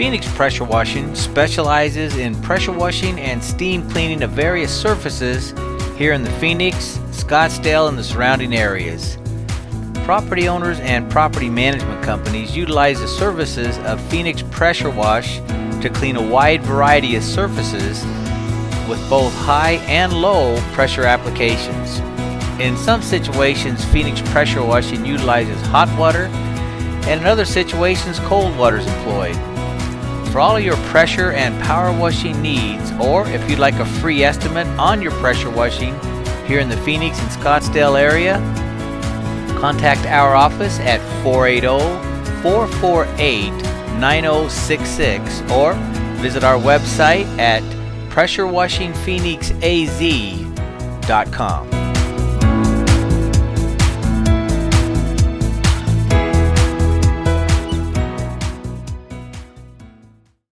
Phoenix Pressure Washing specializes in pressure washing and steam cleaning of various surfaces here in the Phoenix, Scottsdale, and the surrounding areas. Property owners and property management companies utilize the services of Phoenix Pressure Wash to clean a wide variety of surfaces with both high and low pressure applications. In some situations, Phoenix Pressure Washing utilizes hot water, and in other situations, cold water is employed. For all of your pressure and power washing needs, or if you'd like a free estimate on your pressure washing here in the Phoenix and Scottsdale area, contact our office at 480-448-9066 or visit our website at pressurewashingphoenixaz.com.